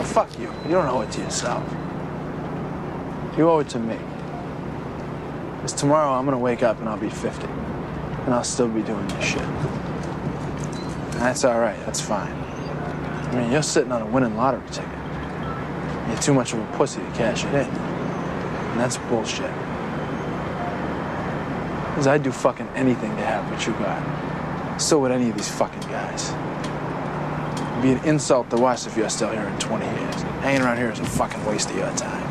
fuck you. You don't owe it to yourself. You owe it to me. Because tomorrow I'm gonna wake up and I'll be 50. And I'll still be doing this shit. And that's all right, that's fine. I mean, you're sitting on a winning lottery ticket. You're too much of a pussy to cash it in. And that's bullshit. Because I'd do fucking anything to have what you got. So would any of these fucking guys. It'd be an insult to us if you're still here in 20 years. Hanging around here is a fucking waste of your time.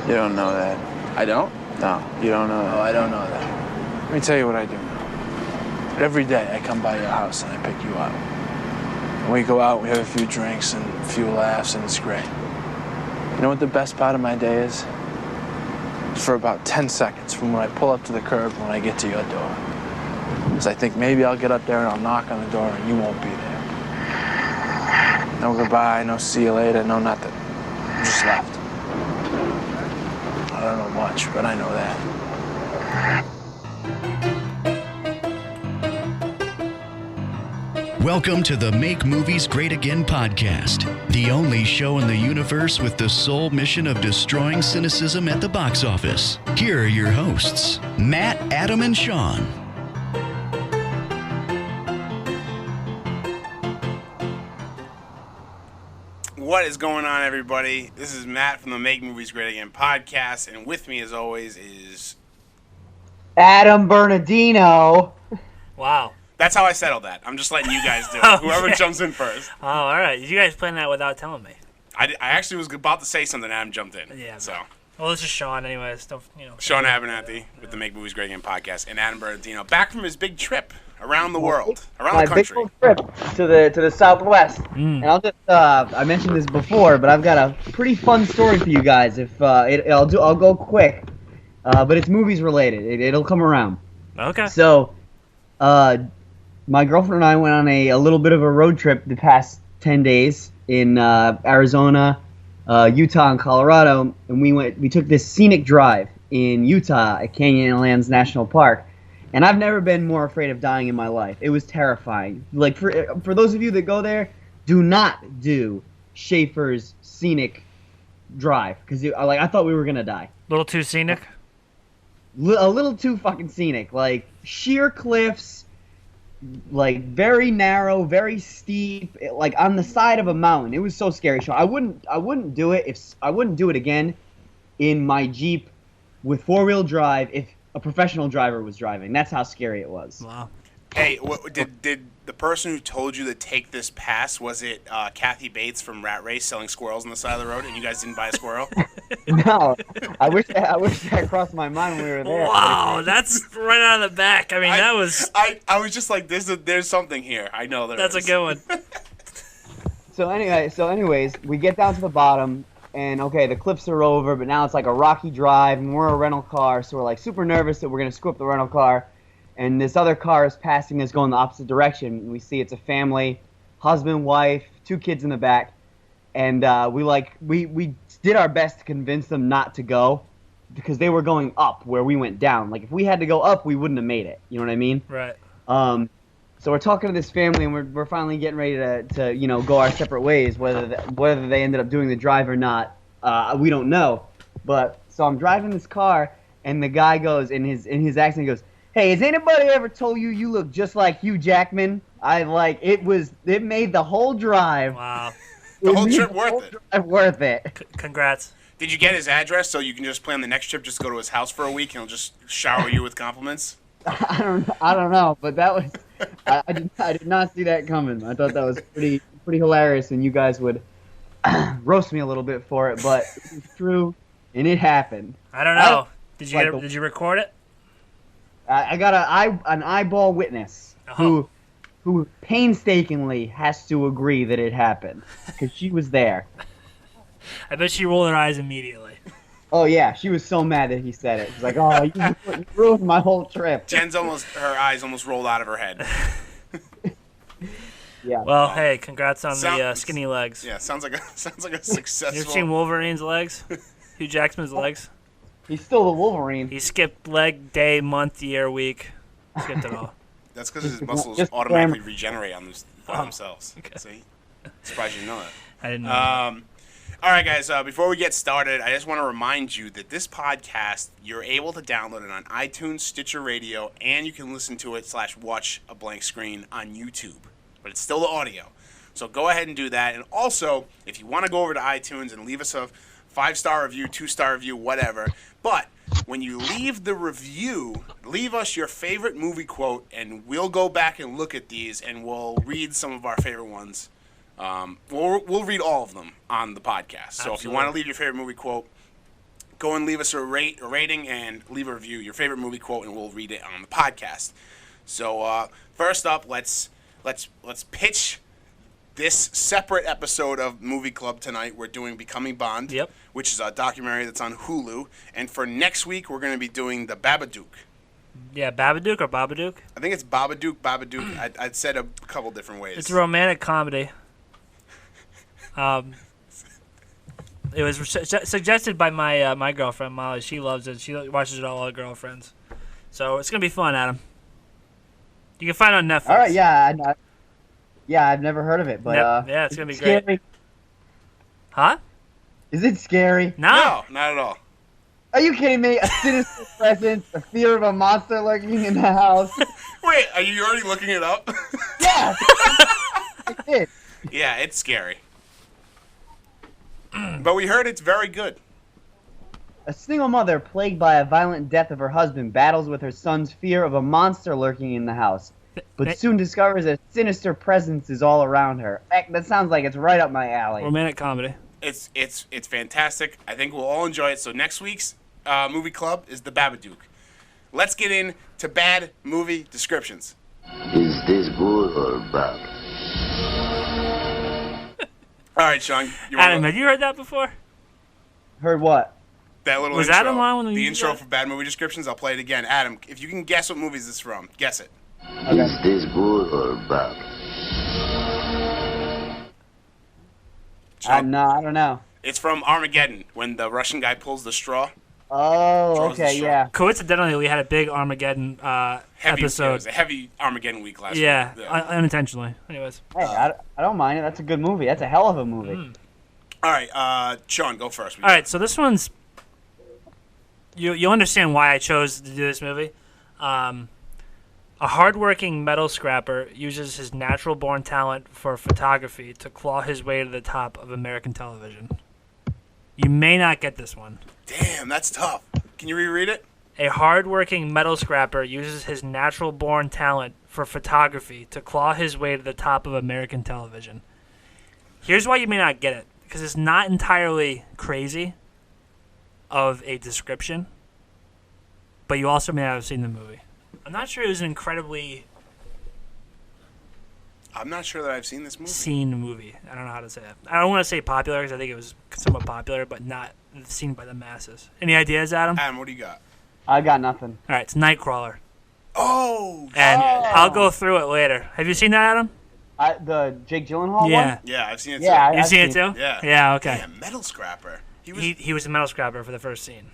You don't know that. I don't? No, you don't know that. Oh, I don't know that. Let me tell you what I do know. Every day I come by your house and I pick you up. And we go out, we have a few drinks and a few laughs, and it's great. You know what the best part of my day is? For about 10 seconds from when I pull up to the curb when I get to your door. Because I think maybe I'll get up there and I'll knock on the door and you won't be there. No goodbye, no see you later, no nothing. You just left. I don't know much, but I know that. Welcome to the Make Movies Great Again podcast, the only show in the universe with the sole mission of destroying cynicism at the box office. Here are your hosts, Matt, Adam, and Sean. What is going on, everybody? This is Matt from the Make Movies Great Again podcast, and with me, as always, is Adam Bernardino. Wow. That's how I settled that. I'm just letting you guys do it. Oh, Whoever shit. jumps in first. Oh, all right. You guys planned that without telling me. I actually was about to say something, Adam jumped in. Yeah. So, Well, this is Sean, anyways. Don't, Sean Abernathy with the Make Movies Great Again podcast, and Adam Bernardino back from his big trip around the world, around the country. My big trip to the Southwest. And I'll just I mentioned this before, but I've got a pretty fun story for you guys. If I'll go quick, but it's movies related. It'll come around. Okay. So, my girlfriend and I went on a little bit of a road trip the past 10 days in Arizona, Utah, and Colorado, and we took this scenic drive in Utah at Canyonlands National Park. And I've never been more afraid of dying in my life. It was terrifying. Like, for those of you that go there, do not do Schaefer's scenic drive, because I thought we were gonna die. A little too scenic? A little too fucking scenic. Like, sheer cliffs, like very narrow, very steep, like on the side of a mountain. It was so scary. So I wouldn't do it I wouldn't do it again in my Jeep with 4-wheel drive if a professional driver was driving. That's how scary it was. Wow. Hey, did the person who told you to take this pass, was it Kathy Bates from Rat Race selling squirrels on the side of the road, and you guys didn't buy a squirrel? No, I wish that crossed my mind when we were there. Wow, that's right out of the back. I mean, that was... I was just like, there's something here. I know That's is. a good one. So anyways, we get down to the bottom, and okay, the cliffs are over, but now it's like a rocky drive, and we're a rental car, so we're like super nervous that we're gonna screw up the rental car, and this other car is passing us going the opposite direction, and we see it's a family, husband, wife, 2 kids in the back, and we did our best to convince them not to go, because they were going up where we went down. Like, if we had to go up, we wouldn't have made it. You know what I mean? Right. So we're talking to this family, and we're finally getting ready to go our separate ways. Whether they ended up doing the drive or not, we don't know. But so I'm driving this car, and the guy goes in his accent, he goes, "Hey, has anybody ever told you look just like Hugh Jackman?" It made the whole drive. Wow. The whole trip worth it. Congrats. Did you get his address so you can just plan the next trip, just go to his house for a week and he'll just shower you with compliments? I don't know, but that was I did not see that coming. I thought that was pretty hilarious, and you guys would roast me a little bit for it, but it's true, and it happened. I don't know. Did you record it? I got an eyeball witness who painstakingly has to agree that it happened, because she was there. I bet she rolled her eyes immediately. Oh yeah, she was so mad that he said it. She's like, "Oh, you ruined my whole trip." Her eyes almost rolled out of her head. Yeah. Well, hey, congrats on the skinny legs. Yeah, sounds like a successful. You ever seen Wolverine's legs? Hugh Jackman's legs? He's still the Wolverine. He skipped leg, day, month, year, week. Skipped it all. That's because his muscles automatically regenerate on themselves. Okay. See? Surprised you didn't know that. I didn't know. All right, guys, before we get started, I just want to remind you that this podcast, you're able to download it on iTunes, Stitcher Radio, and you can listen to it / watch a blank screen on YouTube. But it's still the audio. So go ahead and do that. And also, if you want to go over to iTunes and leave us a 5-star review, 2-star review, whatever. But when you leave the review, leave us your favorite movie quote, and we'll go back and look at these, and we'll read some of our favorite ones. We'll read all of them on the podcast. So if you want to leave your favorite movie quote, go and leave us a rating and leave a review, your favorite movie quote, and we'll read it on the podcast. So first up, let's pitch this separate episode of Movie Club tonight. We're doing Becoming Bond, which is a documentary that's on Hulu. And for next week, we're going to be doing The Babadook. Yeah, Babadook or Babadook? I think it's Babadook. I'd said a couple different ways. It's a romantic comedy. It was suggested by my girlfriend, Molly. She loves it. She watches it all her girlfriends. So it's going to be fun, Adam. You can find it on Netflix. All right, yeah. I've never heard of it, but yeah, it's gonna be scary. great. Huh? Is it scary? No, not at all. Are you kidding me? A sinister presence, a fear of a monster lurking in the house. Wait, are you already looking it up? Yeah, I did. Yeah, it's scary. But we heard it's very good. A single mother plagued by a violent death of her husband battles with her son's fear of a monster lurking in the house, but soon discovers a sinister presence is all around her. Heck, that sounds like it's right up my alley. Romantic comedy. It's fantastic. I think we'll all enjoy it. So next week's movie club is The Babadook. Let's get into bad movie descriptions. Is this good or bad? All right, Sean. Adam, have you heard that before? Heard what? That little Was intro. Adam on when the you intro did that? for bad movie descriptions? I'll play it again. Adam, if you can guess what movie is this from, guess it. Okay. Is this good or bad? Sean? No, I don't know. It's from Armageddon, when the Russian guy pulls the straw. Oh, Throws the okay, straw. yeah. Coincidentally, we had a big Armageddon It episode. was a heavy Armageddon week last Yeah, week. unintentionally. Anyways. Hey, I don't mind it. That's a good movie. That's a hell of a movie. All right, Sean, go first. All right, so this one's... You'll understand why I chose to do this movie. A hardworking metal scrapper uses his natural-born talent for photography to claw his way to the top of American television. You may not get this one. Damn, that's tough. Can you reread it? A hard-working metal scrapper uses his natural-born talent for photography to claw his way to the top of American television. Here's why you may not get it. Because it's not entirely crazy of a description, but you also may not have seen the movie. I'm not sure it was an incredibly I'm not sure that I've seen this movie. seen movie. I don't know how to say that. I don't want to say popular because I think it was somewhat popular, but not seen by the masses. Any ideas, Adam? Adam, what do you got? I got nothing. All right, it's Nightcrawler. Oh, And shit. I'll go through it later. Have you seen that, Adam? The Jake Gyllenhaal Yeah. one? Yeah, I've seen it Yeah, too. You've seen it seen too? Yeah. Yeah, okay. Damn, Metal Scrapper. He was a metal scrapper for the first scene.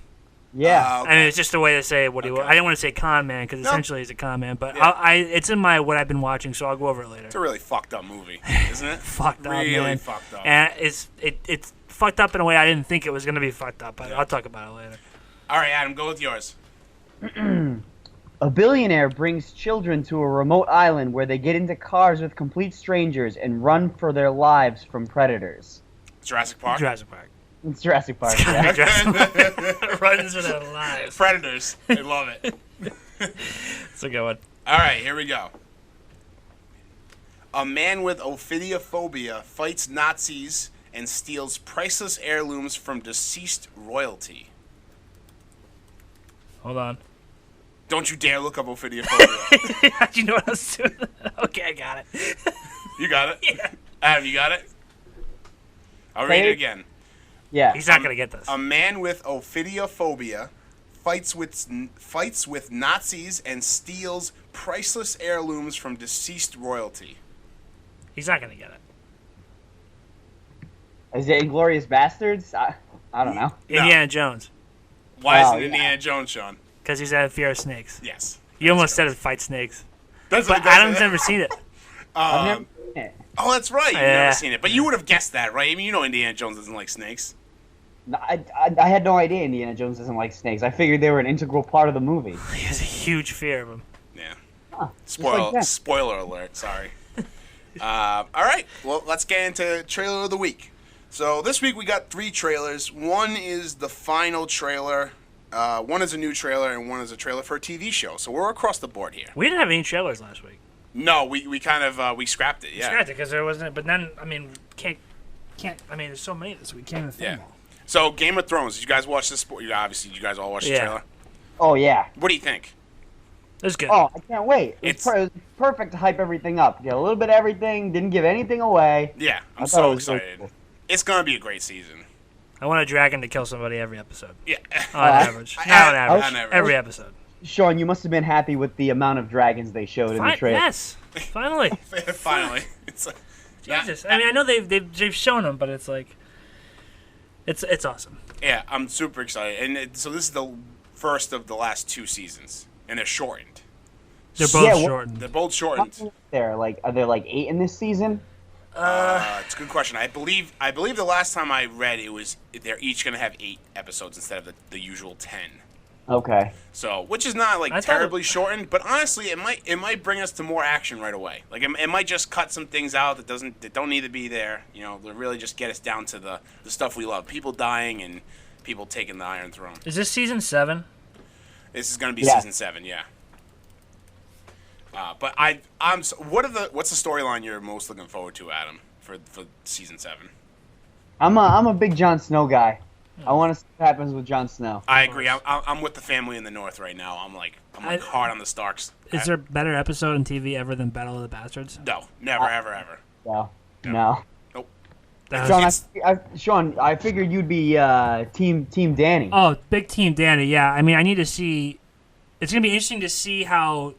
Yeah. Okay. I mean, it's just a way to say what he was. Okay. I didn't want to say con man because No. essentially he's a con man, but Yeah. it's in my what I've been watching, so I'll go over it later. It's a really fucked up movie, isn't it? Fucked up, really man. fucked up. And it's fucked up in a way I didn't think it was gonna be fucked up. But I'll talk about it later. All right, Adam, go with yours. A billionaire brings children to a remote island where they get into cars with complete strangers and run for their lives from predators. Jurassic Park. Jurassic Park. It's Jurassic Park. Yeah. Runs for their lives. Predators. I love it. It's a good one. All right, here we go. A man with ophidiophobia fights Nazis and steals priceless heirlooms from deceased royalty. Hold on. Don't you dare look up ophidiophobia. How'd you know what I was doing? Okay, I got it. You got it? Yeah. Adam, you got it? I'll read it again. Yeah. He's not gonna get this. A man with ophidiophobia fights with Nazis and steals priceless heirlooms from deceased royalty. He's not gonna get it. Is it Inglourious Bastards? I don't know. Indiana Jones, Why Oh, isn't yeah. Indiana Jones, Sean? because he's had fear of snakes. Yes. You almost said it fight snakes, That's but Adam's never seen it. I've never seen it. Oh, that's right. You've Yeah. never seen it. But you would have guessed that, right? I mean, you know Indiana Jones doesn't like snakes. No, I had no idea Indiana Jones doesn't like snakes. I figured they were an integral part of the movie. He has a huge fear of them. Yeah. Huh, just like that. Spoiler alert, sorry. All right, well, let's get into trailer of the week. So this week we got 3 trailers. One is the final trailer. One is a new trailer, and one is a trailer for a TV show. So we're across the board here. We didn't have any trailers last week. No, we kind of we scrapped it. Yeah. Scratch it because there wasn't. But then I mean, can't. I mean, there's so many this week. Can't even fit them all. So Game of Thrones. Did you guys watch this? Obviously, you guys all watched the trailer. Oh yeah. What do you think? It was good. Oh, I can't wait. It was perfect to hype everything up. Get a little bit of everything. Didn't give anything away. Yeah, I'm I thought so it was really excited. cool. It's gonna be a great season. I want a dragon to kill somebody every episode. Yeah. On average. Not on average. on average. Every episode. Sean, you must have been happy with the amount of dragons they showed in the trailer. Yes. Finally. Finally. It's like, Jesus. I mean, I know they've shown them, but it's like, it's awesome. yeah, I'm super excited. And so this is the first of the last 2 seasons, and they're shortened. They're both Yeah, what- shortened. They're both How shortened. many are there like 8 in this season? It's a good question. I believe the last time I read it was they're each going to have 8 episodes instead of the usual 10. Okay. So, which is not like I thought terribly shortened, but honestly, it might bring us to more action right away. Like it might just cut some things out that don't need to be there. You know, to really just get us down to the stuff we love: people dying and people taking the Iron Throne. Is this season 7? This is going to be Yeah. season 7, yeah. But what's the storyline you're most looking forward to, Adam, for season 7? I'm a big Jon Snow guy. I want to see what happens with Jon Snow. I agree. I'm with the family in the North right now. I'm hard on the Starks. Is there a better episode on TV ever than Battle of the Bastards? No, never, ever, ever. So, Yeah. no. Nope. Sean, I figured you'd be team Danny. Oh, big team Danny. Yeah, I mean, I need to see. It's gonna be interesting to see how.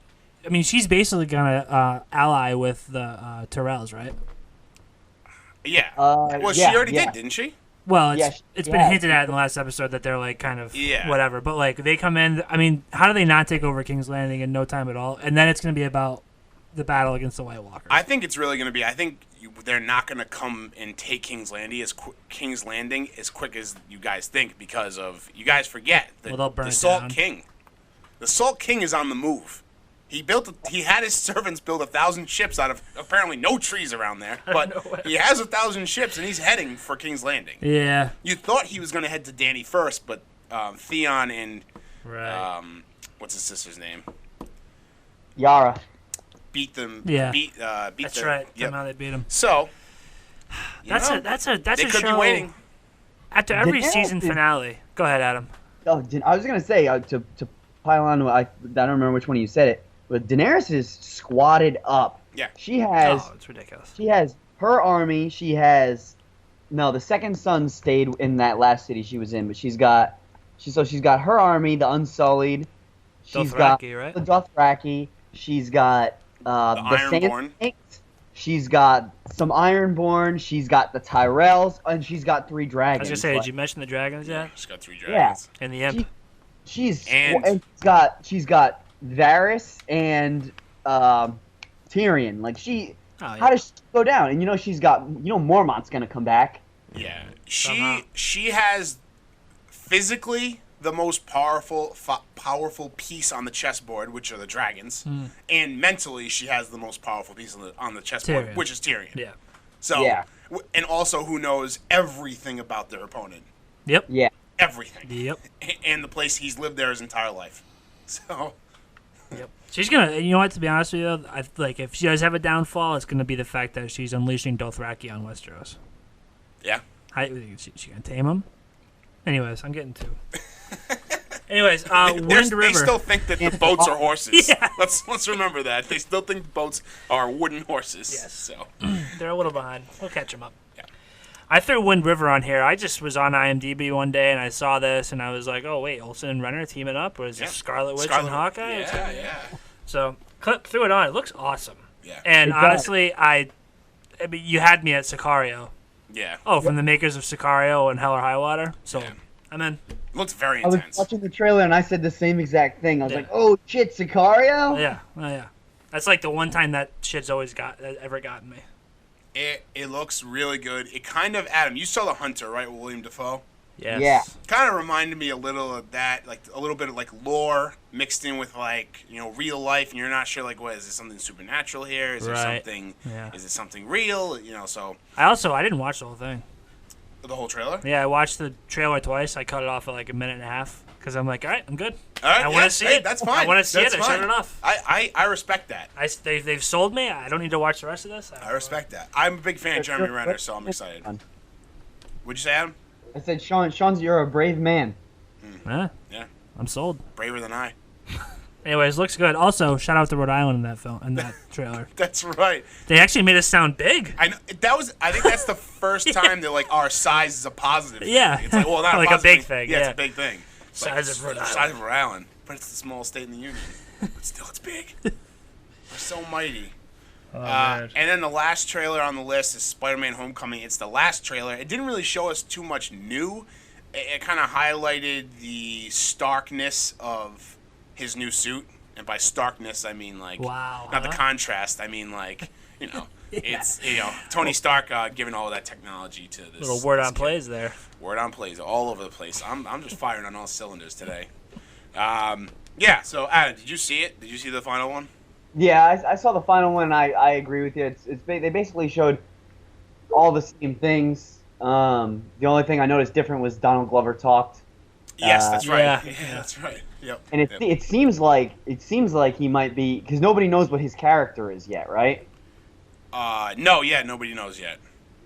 I mean, she's basically gonna ally with the Tyrells, right? Yeah. Well, she already did, didn't she? Well, Yeah, it's she been has. hinted at in the last episode that they're like kind of Yeah. whatever, but like they come in. I mean, how do they not take over King's Landing in no time at all? And then it's gonna be about the battle against the White Walkers. I think it's really going to be. I think they're not going to come and take King's Landing as quick as you guys think, because of you guys forget Well, they'll burn the it Salt down. King. The Salt King is on the move. He had his servants build 1,000 ships out of apparently no trees around there, but he has 1,000 ships and he's heading for King's Landing. Yeah. You thought he was going to head to Dany first, but Theon and Right. what's his sister's name? Yara. Beat them. Yeah. Beat That's them. right. Yep. Somehow they beat him. So That's a they could show. be waiting. After every Daenerys season is- finale. Go ahead, Adam. Oh, I was gonna say to pile on. I don't remember which one of you said it, but Daenerys is squatted up. Yeah. She has. Oh, it's ridiculous. She has her army. She has. No, the second son stayed in that last city she was in, but she's got her army, the Unsullied. She's got Dothraki, right? the Dothraki. She's got the Ironborn. Sand. She's got some Ironborn. She's got the Tyrells, and she's got 3 I dragons. was gonna say, But did you mention the dragons yet? She's got 3 Yeah. dragons. And the imp. And- she's got Varys and Tyrion. Like Oh, yeah. how does she go down? And she's got Mormont's gonna come back. Yeah, Somehow. she has physically the most powerful piece on the chessboard, which are the dragons, and mentally she has the most powerful piece on the chessboard, Tyrion. which is Tyrion. Yeah. So, Yeah. And also who knows everything about their opponent, Yep. Yeah. everything, Yep. and the place he's lived there his entire life. So, Yep. She's gonna. You know what? To be honest with you, if she does have a downfall, it's gonna be the fact that she's unleashing Dothraki on Westeros. yeah. She gonna tame him? Anyways, I'm getting to. Anyways, Wind They River. still think that the boats are horses. Yeah. Let's remember that. They still think boats are wooden horses. Yes. So, They're a little behind. We'll catch them up. Yeah. I threw Wind River on here. I just was on IMDb one day and I saw this and I was like, oh wait, Olsen and Renner teaming up, or is Yeah. this Scarlet Witch and Hawkeye? Yeah. So threw it on. It looks awesome. Yeah. And It does. honestly, I mean, you had me at Sicario. Yeah. Oh, from the makers of Sicario and Hell or High Water. So Yeah. I'm in. Looks very I was intense. watching the trailer and I said the same exact thing. I was Yeah. like, "Oh shit, Sicario!" Yeah. Oh yeah. That's like the one time that shit's ever gotten me. It looks really good. It kind of, Adam, you saw The Hunter, right, with William Dafoe? Yes. Yeah. Kind of reminded me a little of that, like a little bit of like lore mixed in with like, real life, and you're not sure like, what is it, something supernatural here? Is there Right. something? Yeah. Is it something real? So I didn't watch the whole thing. the whole trailer. Yeah, I watched the trailer twice. I cut it off at like a minute and a half because I'm like, all right, I'm good. All right, I want to see it. That's fine. I want to see That's it. I fine. shut it off. I respect that. They've sold me. I don't need to watch the rest of this. I respect that. I'm a big fan of Jeremy Renner, so I'm excited. What'd you say, Adam? I said, Sean's, you're a brave man. Yeah, I'm sold. Braver than I. Anyways, looks good. Also, shout out to Rhode Island in that trailer. That's right. They actually made us sound big. I know I think that's the first time that like our size is a positive thing. Yeah. It's like, well, not Like a positive big thing, Yeah, yeah. it's a big thing. It's Size of Rhode Island. Size of Rhode Island. But it's the smallest state in the union. But still, it's big. We're so mighty. Man. And then the last trailer on the list is Spider-Man: Homecoming. It's the last trailer. It didn't really show us too much new. It kind of highlighted the starkness of his new suit, and by starkness I mean like Wow, not the huh? contrast. I mean like it's Tony Stark giving all of that technology to this Little word this on kid. plays there. Word on plays all over the place. I'm just firing on all cylinders today. Yeah. So Adam, did you see it? Did you see the final one? Yeah, I saw the final one, and I agree with you. They basically showed all the same things. The only thing I noticed different was Donald Glover talked. Yes, that's right. yeah. Yeah, that's right. Yep. And it seems like he might be, because nobody knows what his character is yet, right? No, nobody knows yet.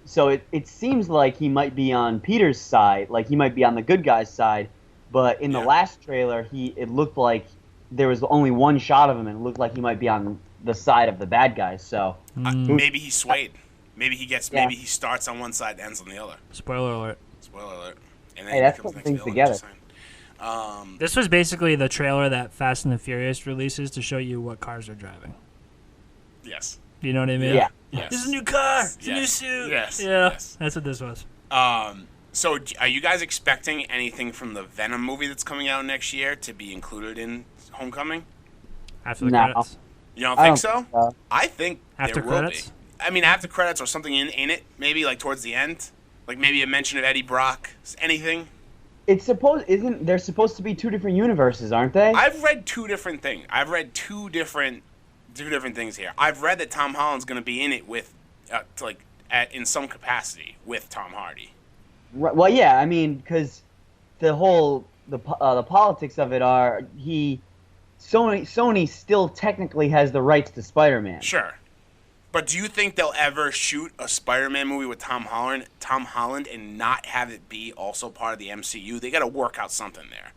So it seems like he might be on Peter's side, like he might be on the good guy's side. But in the last trailer, it looked like there was only one shot of him, and it looked like he might be on the side of the bad guys. So Maybe he's swayed. Maybe he gets. Maybe he starts on one side, and ends on the other. Spoiler alert. Spoiler alert. And then Hey, he that's becomes putting the next things villain, together. just saying. This was basically the trailer that Fast and the Furious releases to show you what cars are driving. Yes. You know what I mean? Yeah. Yes. This is a new car. It's a new Yes. suit. Yes. Yeah. Yes. That's what this was. So, are you guys expecting anything from the Venom movie that's coming out next year to be included in Homecoming? After the No. credits. You don't I think don't so? think so. I think After there will credits? be. I mean, after credits or something in it, maybe like towards the end, like maybe a mention of Eddie Brock, anything. they're supposed to be two different universes, aren't they? I've read two different things. I've read two different things here. I've read that Tom Holland's going to be in it with, in some capacity with Tom Hardy. Right, well, yeah, I mean, because the politics of it are Sony still technically has the rights to Spider-Man. Sure. But do you think they'll ever shoot a Spider-Man movie with Tom Holland and not have it be also part of the MCU? They got to work out something there.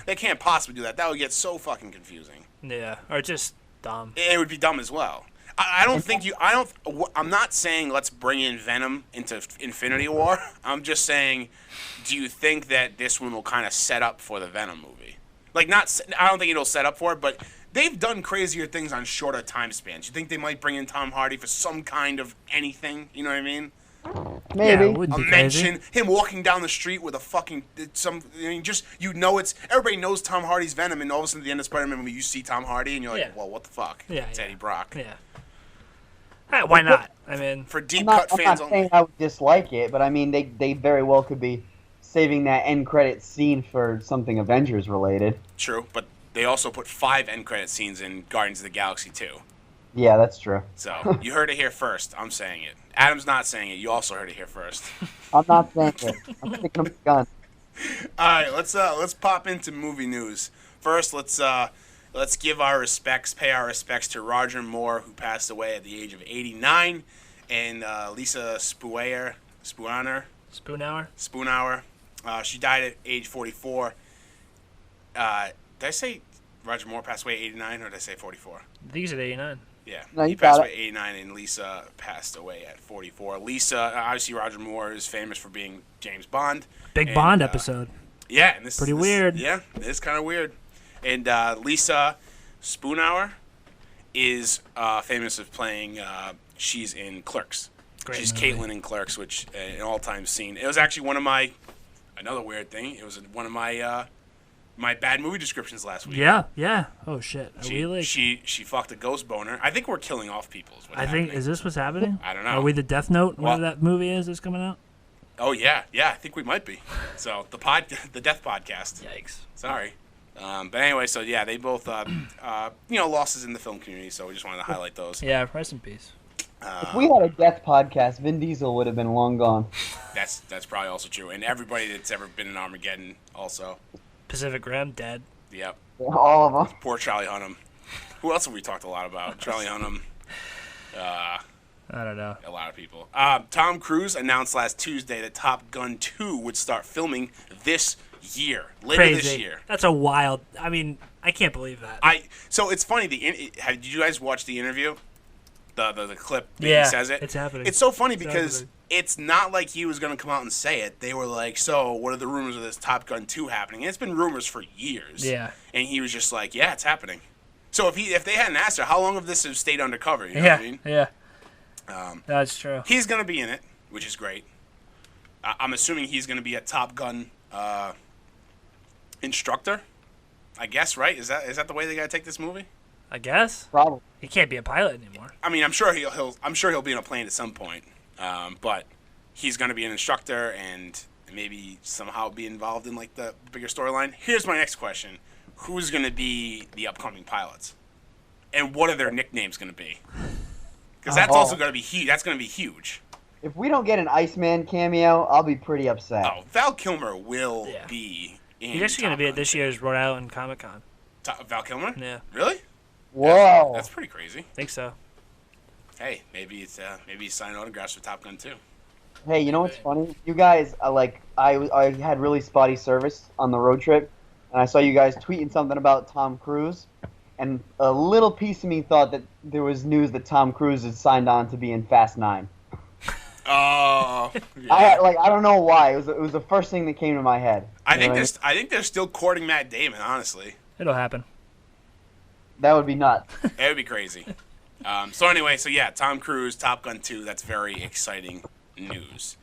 They can't possibly do that. That would get so fucking confusing. Yeah. Or just dumb. It would be dumb as well. I'm not saying let's bring in Venom into Infinity War. I'm just saying, do you think that this one will kind of set up for the Venom movie? I don't think it'll set up for it, but they've done crazier things on shorter time spans. You think they might bring in Tom Hardy for some kind of anything? You know what I mean? Maybe. Yeah, it would A be mention, crazy. him walking down the street with a fucking everybody knows Tom Hardy's Venom, and all of a sudden at the end of Spider-Man movie you see Tom Hardy and you're like, Yeah. well, what the fuck? Yeah, It's yeah. Eddie Brock. Yeah. Hey, why not? I mean, For I'm deep not, cut I'm fans not only. saying I would dislike it, but I mean, they very well could be saving that end credit scene for something Avengers related. True, but they also put 5 end credit scenes in Guardians of the Galaxy 2. Yeah, that's true. So you heard it here first. I'm saying it. Adam's not saying it. You also heard it here first. I'm not saying it. I'm sticking up the gun. All right, let's pop into movie news. First, let's give our respects, pay our respects to Roger Moore, who passed away at the age of 89, and Lisa Spoonauer. She died at age 44. Did I say Roger Moore passed away at 89, or did I say 44? these are 89. Yeah, No, he you passed got away at 89, and Lisa passed away at 44. Lisa, obviously, Roger Moore is famous for being James Bond. Big And, Bond episode. Yeah, and this Pretty this- weird. Yeah, it's kind of weird. And Lisa Spoonauer is famous of playing. She's in Clerks. Great She's movie. Caitlin in Clerks, which an all-time scene. It was actually another weird thing. It was one of my My bad movie descriptions last week. Yeah. Oh shit. Are She, we like? she fucked a ghost boner. I think we're killing off people. Is what's I think happening. is this what's happening? I don't know. Are we the Death Note? Well- Whatever that movie is that's coming out. Oh yeah. I think we might be. So the Death Podcast. Yikes. Sorry. But anyway, so yeah, they both losses in the film community. So we just wanted to highlight those. Yeah. Rest in peace. If we had a death podcast, Vin Diesel would have been long gone. That's probably also true, and everybody that's ever been in Armageddon also. Pacific Rim dead. Yep. All of them. Poor Charlie Hunnam. Who else have we talked a lot about? Charlie Hunnam. I don't know. A lot of people. Tom Cruise announced last Tuesday that Top Gun 2 would start filming this year, later Crazy. this year. That's a wild. I mean, I can't believe that. So it's funny. Did you guys watch the interview? The clip that Yeah, he says it. it's happening. It's so funny It's because happening. it's not like he was going to come out and say it. They were like, "So, what are the rumors of this Top Gun 2 happening?" And it's been rumors for years. Yeah. And he was just like, "Yeah, it's happening." So if they hadn't asked her, how long of this have stayed undercover? You know what I mean? Yeah. That's true. He's going to be in it, which is great. I'm assuming he's going to be a Top Gun instructor. I guess, right? Is that the way they got to take this movie? I guess Probably. he can't be a pilot anymore. I mean, I'm sure he'll be in a plane at some point. But he's going to be an instructor and maybe somehow be involved in like the bigger storyline. Here's my next question: who's going to be the upcoming pilots, and what are their nicknames going to be? Because that's also going to be huge. That's going to be huge. If we don't get an Iceman cameo, I'll be pretty upset. Oh, Val Kilmer will Yeah. be in. He's actually going to Top be at Gun. this year's Rhode Island Comic Con. Val Kilmer? Yeah, Really? Whoa. That's pretty crazy. I think so. Hey, maybe he's signing autographs for Top Gun 2. Hey, you know what's funny? You guys, I had really spotty service on the road trip, and I saw you guys tweeting something about Tom Cruise, and a little piece of me thought that there was news that Tom Cruise is signed on to be in Fast 9. Oh, yeah. I don't know why. It was the first thing that came to my head. I think You know what I think they're still courting Matt Damon. Honestly, It'll happen. That would be nuts. it would be crazy. So anyway, Tom Cruise, Top Gun 2. That's very exciting news.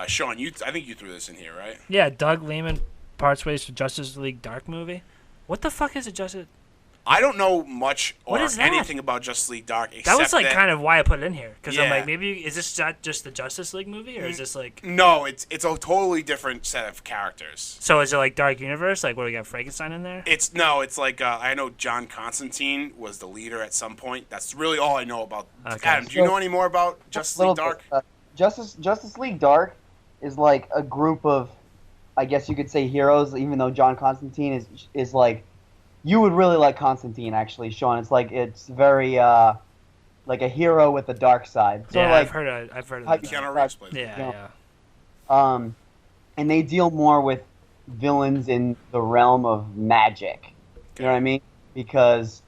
Sean, I think you threw this in here, right? Yeah, Doug Liman parts ways for Justice League Dark movie. What the fuck is a Justice? I don't know much or What is that? anything about Justice League Dark. Except That was like kind of why I put it in here because I'm Yeah. like, maybe is this not just the Justice League movie or is this like? No, it's a totally different set of characters. So is it like Dark Universe? Like, what do we got? Frankenstein in there? It's like I know John Constantine was the leader at some point. That's really all I know about. Okay. Adam, do you know any more about Justice League Dark? Justice League Dark is like a group of, I guess you could say, heroes. Even though John Constantine is like, you would really like Constantine actually, Sean. It's very like a hero with a dark side. So Yeah, like, I've heard of how that. you- Keanu Reeves plays. Yeah. And they deal more with villains in the realm of magic. You know what I mean? Because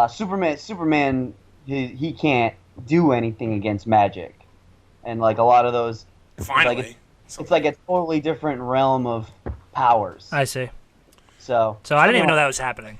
Superman, he can't do anything against magic, and like a lot of those, Finally, it's like a totally different realm of powers. I see. So I didn't even know that was happening.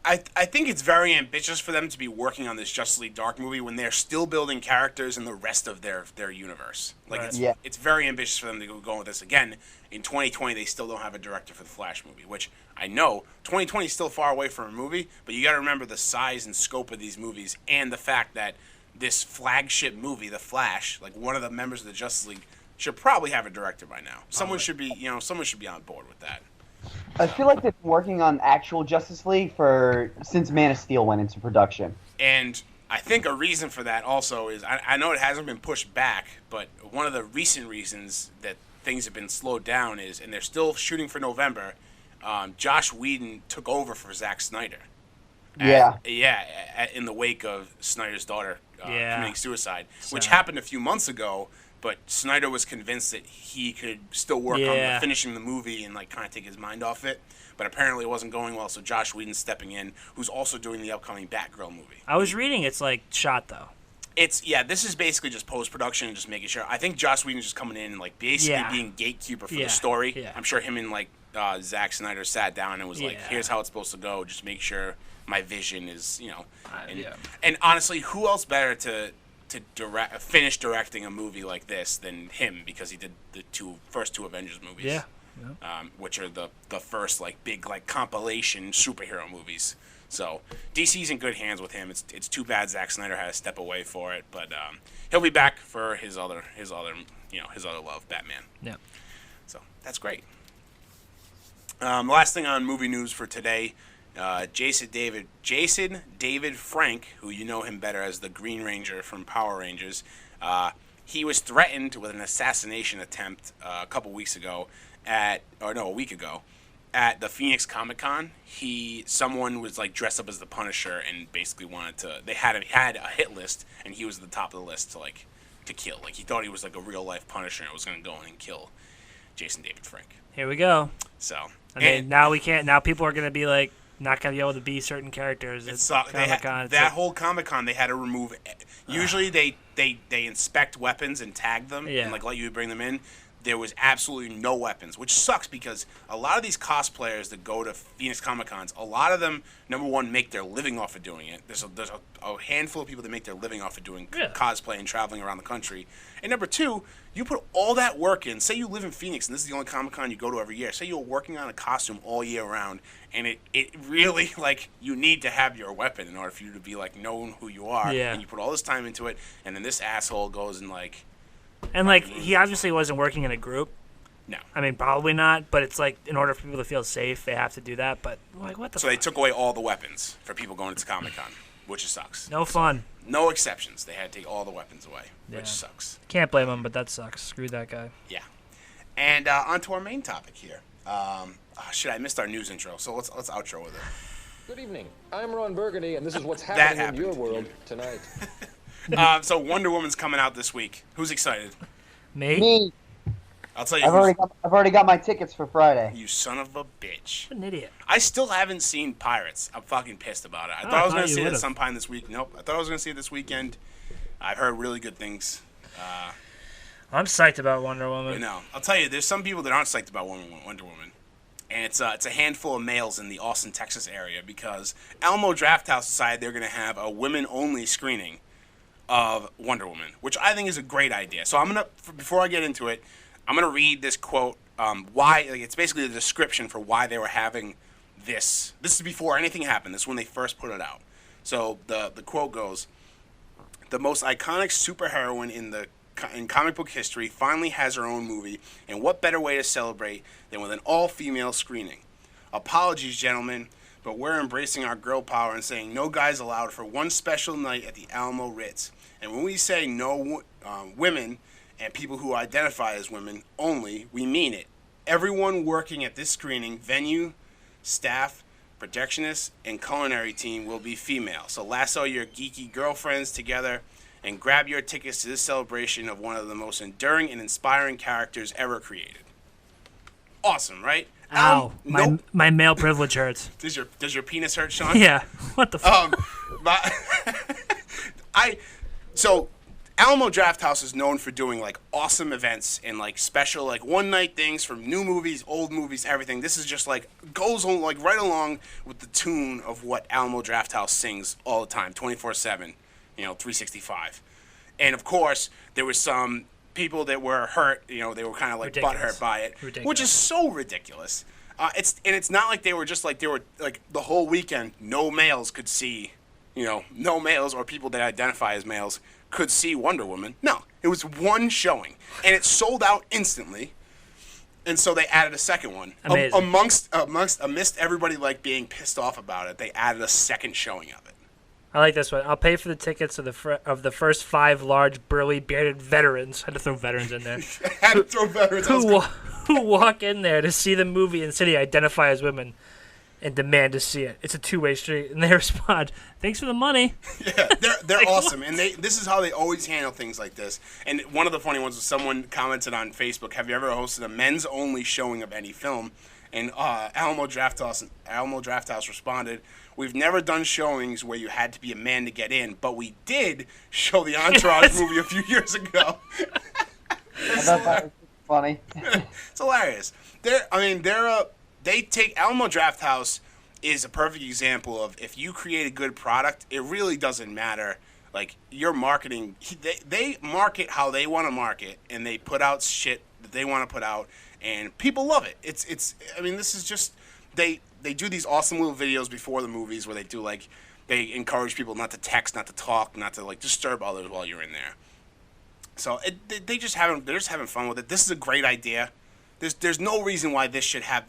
I think it's very ambitious for them to be working on this Justice League Dark movie when they're still building characters in the rest of their universe. Like Right. it's very ambitious for them to go with this. Again, in 2020 they still don't have a director for the Flash movie, which I know 2020 is still far away from a movie, but you got to remember the size and scope of these movies and the fact that this flagship movie, The Flash, like one of the members of the Justice League should probably have a director by now. Someone should be on board with that. I feel like they've been working on actual Justice League since Man of Steel went into production. And I think a reason for that also is, I know it hasn't been pushed back, but one of the recent reasons that things have been slowed down is, and they're still shooting for November, Josh Whedon took over for Zack Snyder. In the wake of Snyder's daughter committing suicide, which happened a few months ago. But Snyder was convinced that he could still work on finishing the movie and like kind of take his mind off it. But apparently it wasn't going well, so Josh Whedon's stepping in, who's also doing the upcoming Batgirl movie. I was reading it's like shot though. This is basically just post-production and just making sure. I think Josh Whedon's just coming in and like basically being gatekeeper for the story. Yeah. I'm sure him and like Zack Snyder sat down and was like, here's how it's supposed to go. Just make sure my vision is, And honestly, who else better to finish directing a movie like this than him, because he did the first two Avengers movies. Yeah. which are the first like big like compilation superhero movies. So DC's in good hands with him. It's too bad Zack Snyder had to step away for it, but he'll be back for his other love, Batman. Yeah. So that's great. Last thing on movie news for today, Jason David Frank, who you know him better as the Green Ranger from Power Rangers, he was threatened with an assassination attempt a week ago at the Phoenix Comic-Con. Someone was like dressed up as the Punisher and basically they had a hit list, and he was at the top of the list to kill. Like, he thought he was like a real life Punisher and was going to go in and kill Jason David Frank. Here we go. So I mean, now we can't. Now people are going to be like not going to be able to be certain characters. That whole Comic-Con, they had to remove. Usually they inspect weapons and tag them and like let you bring them in. There was absolutely no weapons, which sucks because a lot of these cosplayers that go to Phoenix Comic-Cons, a lot of them, number one, make their living off of doing it. There's a handful of people that make their living off of doing cosplay and traveling around the country. And number two, you put all that work in. Say you live in Phoenix, and this is the only Comic-Con you go to every year. Say you're working on a costume all year round, and it really, like, you need to have your weapon in order for you to be, like, known who you are. Yeah. And you put all this time into it, and then this asshole goes and, like... And, like, he obviously wasn't working in a group. No. I mean, probably not, but it's like, in order for people to feel safe, they have to do that. But, like, what the So they took away all the weapons for people going to Comic-Con, which sucks. No fun. No exceptions. They had to take all the weapons away, Yeah. which sucks. Can't blame him, but that sucks. Screw that guy. Yeah. And on to our main topic here. I missed our news intro, so let's outro with it. Good evening. I'm Ron Burgundy, and this is what's happening in your world tonight. So Wonder Woman's coming out this week. Who's excited? Me? I'll tell you. I've already got my tickets for Friday. You son of a bitch. What an idiot. I still haven't seen Pirates. I'm fucking pissed about it. I thought I was going to see it at some point this week. Nope. I thought I was going to see it this weekend. I've heard really good things. I'm psyched about Wonder Woman. No, I'll tell you, there's some people that aren't psyched about Wonder Woman. And it's a handful of males in the Austin, Texas area because Alamo Drafthouse decided they're going to have a women-only screening of Wonder Woman, which I think is a great idea. So before I get into it, I'm gonna read this quote. It's basically the description for why they were having this. This is before anything happened. This is when they first put it out. So the quote goes: "The most iconic superheroine in comic book history finally has her own movie, and what better way to celebrate than with an all-female screening? Apologies, gentlemen, but we're embracing our girl power and saying no guys allowed for one special night at the Alamo Ritz. And when we say no women and people who identify as women only, we mean it. Everyone working at this screening, venue, staff, projectionist, and culinary team will be female. So lasso your geeky girlfriends together and grab your tickets to this celebration of one of the most enduring and inspiring characters ever created." Awesome, right? Ow. My male privilege hurts. Does your penis hurt, Sean? Yeah. What the fuck? So Alamo Drafthouse is known for doing like awesome events and like special like one night things from new movies, old movies, everything. This is just like goes on like right along with the tune of what Alamo Drafthouse sings all the time, 24/7, 365. And of course, there was some people that were hurt, they were kind of like butthurt by it, which is so ridiculous. It's not like they were the whole weekend no males could see, no males or people that identify as males could see Wonder Woman. No, it was one showing, and it sold out instantly. And so they added a second one. Amidst everybody like being pissed off about it, they added a second showing of it. I like this one. I'll pay for the tickets of the first 5 large, burly, bearded veterans. I had to throw veterans in there. Had to throw veterans. Who walk in there to see the movie and city, identify as women, and demand to see it. It's a two-way street, and they respond, "Thanks for the money." Yeah, they're awesome, and this is how they always handle things like this. And one of the funny ones was someone commented on Facebook, "Have you ever hosted a men's-only showing of any film?" And Alamo Drafthouse responded, "We've never done showings where you had to be a man to get in, but we did show the Entourage movie a few years ago." I thought that was funny. It's hilarious. They take Alamo Drafthouse is a perfect example of if you create a good product, it really doesn't matter. Like your marketing, they market how they want to market, and they put out shit that they want to put out, and people love it. It's. I mean, this is just they do these awesome little videos before the movies where they do like they encourage people not to text, not to talk, not to like disturb others while you're in there. So they're just having fun with it. This is a great idea. There's no reason why this should have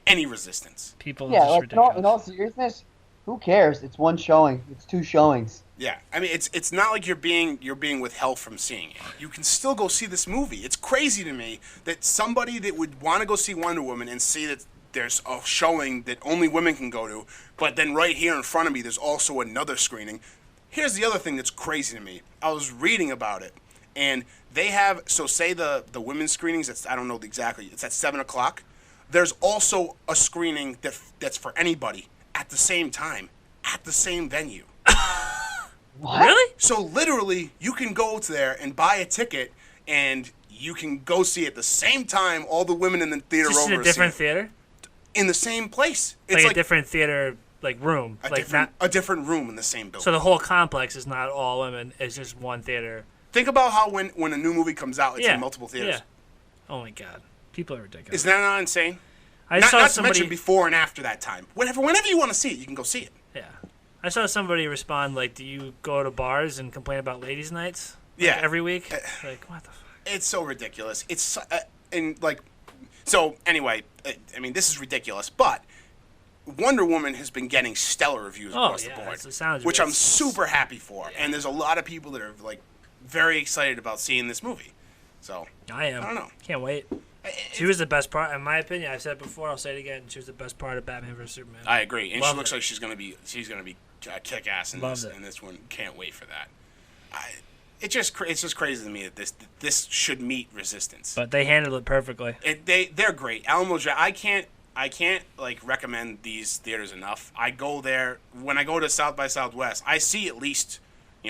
any resistance. People, yeah, are just like ridiculous. in all seriousness, who cares? It's one showing. It's 2 showings. Yeah, I mean it's not like you're being withheld from seeing it. You can still go see this movie. It's crazy to me that somebody that would want to go see Wonder Woman and see that there's a showing that only women can go to, but then right here in front of me there's also another screening. Here's the other thing that's crazy to me. I was reading about it, and they have, so say the women's screenings, I don't know exactly, it's at 7 o'clock. There's also a screening that's for anybody at the same time, at the same venue. What? Really? So literally, you can go to there and buy a ticket, and you can go see at the same time all the women in the theater Just over in a different theater? in the same place. Like a different theater, like room. A different room in the same building. So the whole complex is not all women. It's just one theater. Think about how when a new movie comes out, it's in multiple theaters. Yeah. Oh my God, people are ridiculous. Is that not insane? I not saw to somebody mention before and after that time. Whenever you want to see it, you can go see it. Yeah, I saw somebody respond like, "Do you go to bars and complain about ladies' nights? Yeah, every week. Like what the fuck? It's so ridiculous. It's and like so. Anyway, I mean, this is ridiculous, but Wonder Woman has been getting stellar reviews across the board, which I'm super happy for. Yeah. And there's a lot of people that are like very excited about seeing this movie. So I am. I don't know. Can't wait. She was the best part, in my opinion. I've said it before. I'll say it again. She was the best part of Batman vs Superman. I agree, and Love she looks it. like she's gonna be kick ass in this one. Can't wait for that. It's just crazy to me that this should meet resistance. But they handled it perfectly. They're great. Alamo Draft. I can't like recommend these theaters enough. I go there when I go to South by Southwest. I see at least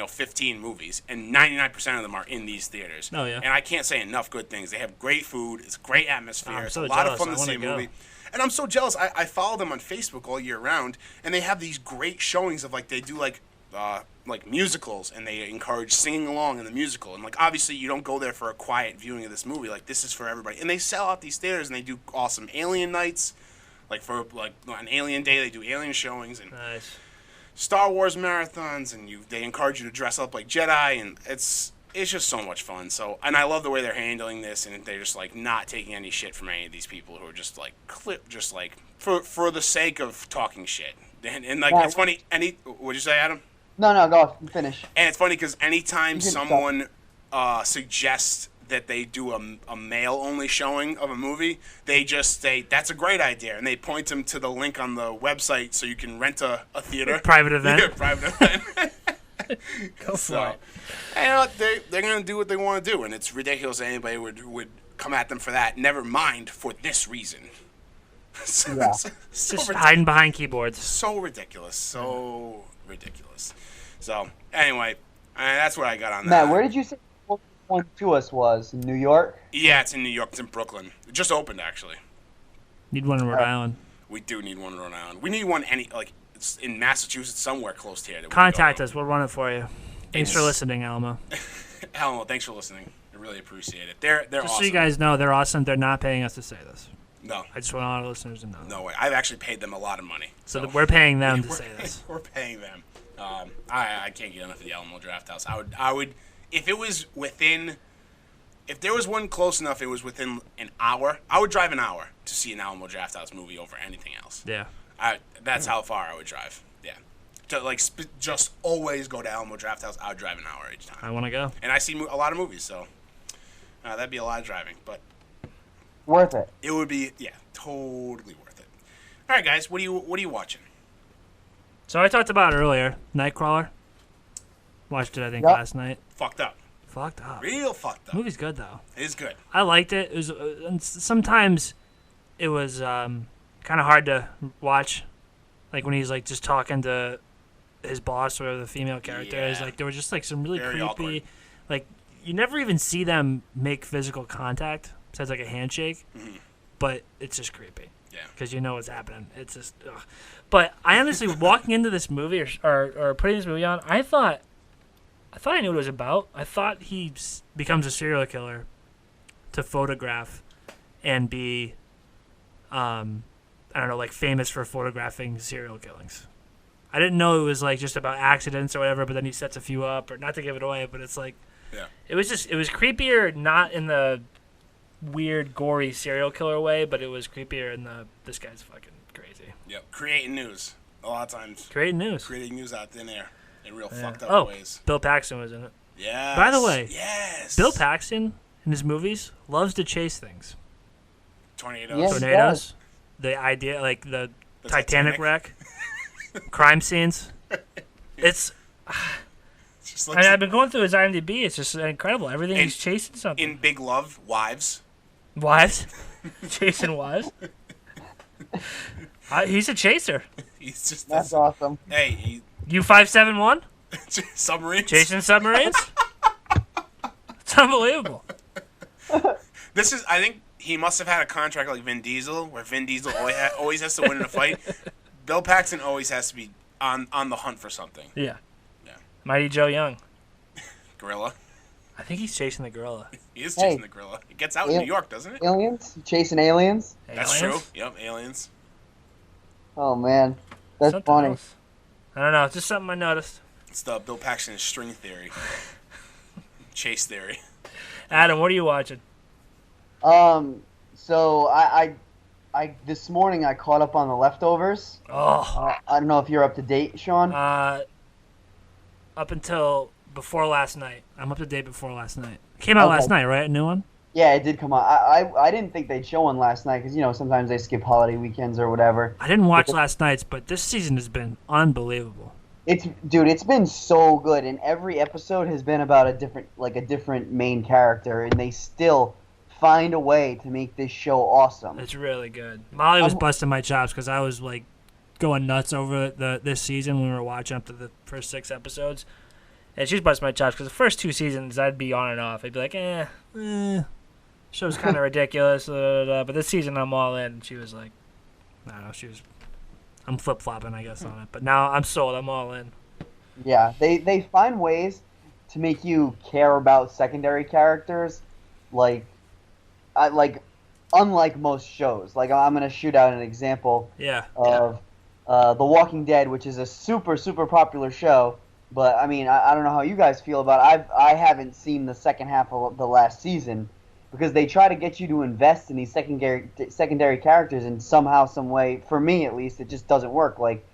15 movies, and 99% of them are in these theaters. Oh, yeah. And I can't say enough good things. They have great food. It's a great atmosphere. It's so a lot jealous. of fun I to wanna see a go. movie. And I'm so jealous. I follow them on Facebook all year round, and they have these great showings of like they do like musicals, and they encourage singing along in the musical. And like obviously you don't go there for a quiet viewing of this movie. Like this is for everybody. And they sell out these theaters, and they do awesome Alien nights. Like for like on Alien Day, they do Alien showings and Nice. Star Wars marathons, and they encourage you to dress up like Jedi, and it's just so much fun. So, and I love the way they're handling this, and they're just like not taking any shit from any of these people who are just like for the sake of talking shit. And like it's funny. What'd you say, Adam? No, go finish. And it's funny because anytime someone suggests that they do a male-only showing of a movie, they just say, that's a great idea. And they point them to the link on the website so you can rent a theater. Private event. Yeah, private event. Go for it. You know, they're going to do what they want to do, and it's ridiculous that anybody would come at them for that, never mind for this reason. Yeah. Just hiding behind keyboards. So ridiculous. So ridiculous. So, anyway, that's what I got on that. Matt, where did you say one to us was? In New York? Yeah, it's in New York. It's in Brooklyn. It just opened, actually. Need one in Rhode Island. We do need one in Rhode Island. We need one it's in Massachusetts, somewhere close to here. Contact us. We'll run it for you. Thanks for listening, Alamo. Alamo, thanks for listening. I really appreciate it. They're Just awesome. so you guys know, they're awesome. They're not paying us to say this. No. I just want all the listeners to know. No way. I've actually paid them a lot of money. So we're paying them to say this. We're paying them. I can't get enough of the Alamo Draft House. I would if it was within. If there was one close enough, it was within an hour. I would drive an hour to see an Alamo Draft House movie over anything else. Yeah. That's how far I would drive. Yeah. To just always go to Alamo Draft House, I would drive an hour each time. I want to go. And I see a lot of movies, so that'd be a lot of driving, but worth it. It would be, totally worth it. All right, guys, what are you watching? So I talked about it earlier, Nightcrawler. Watched it, I think, last night. Fucked up. Fucked up. Real fucked up. Movie's good though. It is good. I liked it. It was sometimes it was kind of hard to watch, like when he's like just talking to his boss or the female character. Yeah. Like there were just like some really very creepy, awkward. Like you never even see them make physical contact besides like a handshake, but it's just creepy. Yeah. Because you know what's happening. It's just. Ugh. But I honestly, walking into this movie or putting this movie on, I thought I knew what it was about. I thought he becomes a serial killer to photograph and be, I don't know, like famous for photographing serial killings. I didn't know it was like just about accidents or whatever, but then he sets a few up, or not to give it away, but it's like, it was creepier, not in the weird, gory serial killer way, but it was creepier in this guy's fucking crazy. Yep, creating news. A lot of times. Creating news out of thin air in real fucked up ways. Bill Paxton was in it. Yeah. By the way, yes. Bill Paxton in his movies loves to chase things. Tornadoes. Yes. Tornadoes. The idea, like the Titanic wreck. Crime scenes. It's. I've been going through his IMDb. It's just incredible. Everything he's chasing something. In Big Love, wives. Wives? Chasing wives? He's a chaser. He's just. That's awesome. Hey, U-571? Submarines. Chasing submarines? It's unbelievable. I think he must have had a contract like Vin Diesel, where Vin Diesel always has to win in a fight. Bill Paxton always has to be on the hunt for something. Yeah. Mighty Joe Young. Gorilla. I think he's chasing the gorilla. He is chasing the gorilla. It gets out in New York, doesn't it? Aliens? Chasing aliens? That's true. Yep, aliens. Oh, man. That's something funny. Else. I don't know. It's just something I noticed. It's the Bill Paxton string theory. Chase theory. Adam, what are you watching? So I this morning I caught up on The Leftovers. Oh. I don't know if you're up to date, Sean. Up until before last night. I'm up to date before last night. It came out last night, right? A new one? Yeah, it did come out. I didn't think they'd show one last night because, sometimes they skip holiday weekends or whatever. I didn't watch last night's, but this season has been unbelievable. It's been so good, and every episode has been about a different main character, and they still find a way to make this show awesome. It's really good. Molly was busting my chops because I was like going nuts over this season when we were watching up to the first 6 episodes. And she's busting my chops because the first 2 seasons I'd be on and off. I'd be like, show's kind of ridiculous. But this season I'm all in. And she was like, I don't know, I'm flip-flopping, I guess, on it. But now I'm sold. I'm all in. Yeah, they find ways to make you care about secondary characters, unlike most shows. Like, I'm going to shoot out an example of The Walking Dead, which is a super, super popular show. But, I mean, I don't know how you guys feel about it. I haven't seen the second half of the last season because they try to get you to invest in these secondary characters in somehow, some way. For me, at least, it just doesn't work. Like,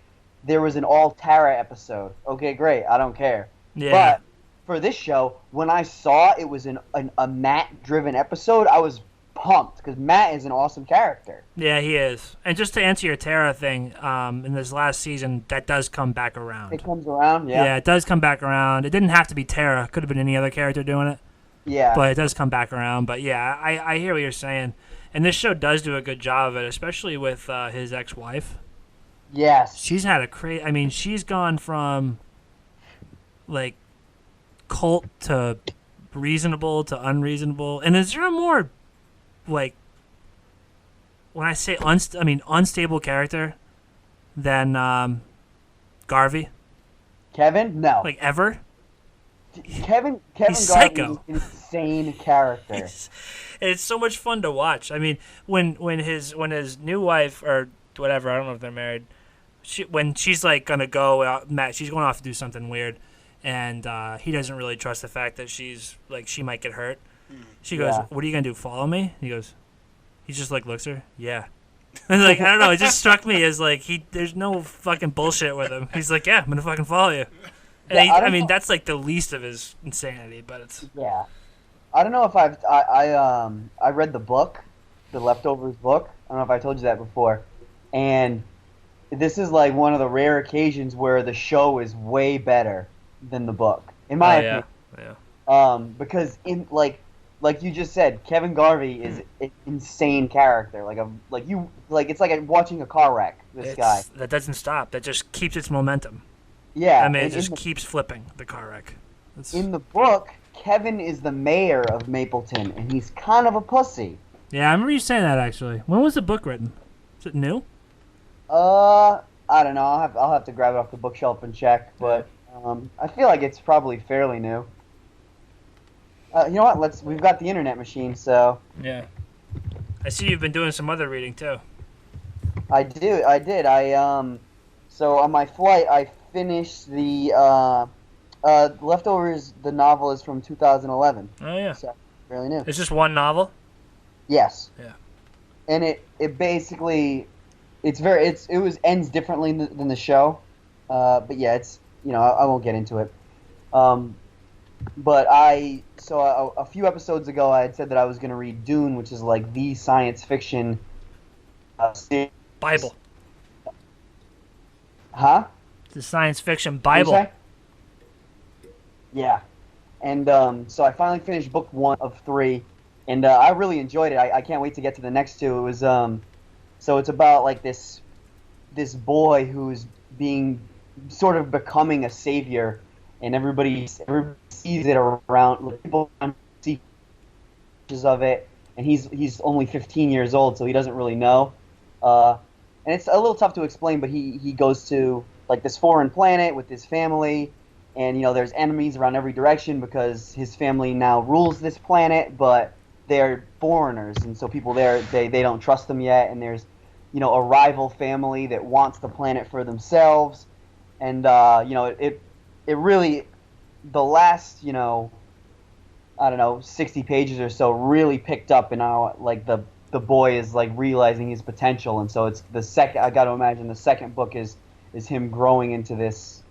there was an all-Tara episode. Okay, great. I don't care. Yeah. But for this show, when I saw it was a Matt-driven episode, I was pumped because Matt is an awesome character. Yeah, he is. And just to answer your Tara thing, in this last season, that does come back around. It comes around, yeah. Yeah, it does come back around. It didn't have to be Tara. It could have been any other character doing it. Yeah. But it does come back around. But yeah, I hear what you're saying. And this show does do a good job of it, especially with his ex-wife. Yes. She's had she's gone from, like, cult to reasonable to unreasonable. And is there a more, like, when I say unstable character than Garvey? Kevin? No. Like, ever? Kevin He's Garvey psycho. is an insane character. It's so much fun to watch. I mean, when his new wife or whatever, I don't know if they're married, when she's like gonna go out, she's going off to do something weird, and he doesn't really trust the fact that she's like she might get hurt. She goes, "What are you gonna do? Follow me?" He goes, he just like looks at her, yeah. And like I don't know, it just struck me as like there's no fucking bullshit with him. He's like, yeah, I'm gonna fucking follow you. And Yeah, that's like the least of his insanity, but it's I don't know if I read the book, the Leftovers book. I don't know if I told you that before, and this is like one of the rare occasions where the show is way better than the book, in my opinion. Yeah. Because in like you just said, Kevin Garvey is an insane character. It's like watching a car wreck. This guy that doesn't stop. That just keeps its momentum. Yeah, I mean, it just keeps flipping the car wreck. In the book, Kevin is the mayor of Mapleton, and he's kind of a pussy. Yeah, I remember you saying that actually. When was the book written? Is it new? I don't know. I'll have to grab it off the bookshelf and check, but I feel like it's probably fairly new. You know what? We've got the internet machine, so. Yeah. I see you've been doing some other reading too. I did. So on my flight, I finished the Leftovers. The novel is from 2011. Oh yeah. So fairly new. It's just one novel. Yes. Yeah. And it basically, it ends differently than the show, but yeah, it's I won't get into it. But a few episodes ago I had said that I was going to read Dune, which is like the science fiction series. Bible. Huh? It's a science fiction What'd you Bible. say? Yeah. And so I finally finished book 1 of 3, and I really enjoyed it. I can't wait to get to the next 2. It was so it's about like this boy who's sort of becoming a savior, and everybody sees it around. Like, people see pictures of it, and he's only 15 years old, so he doesn't really know. And it's a little tough to explain, but he goes to like this foreign planet with his family, and there's enemies around every direction because his family now rules this planet, but they're foreigners, and so people there they don't trust them yet, and there's a rival family that wants the planet for themselves, and it really, the last I don't know, 60 pages or so really picked up, and now like the boy is like realizing his potential, and so it's the second. I got to imagine the second book is him growing into this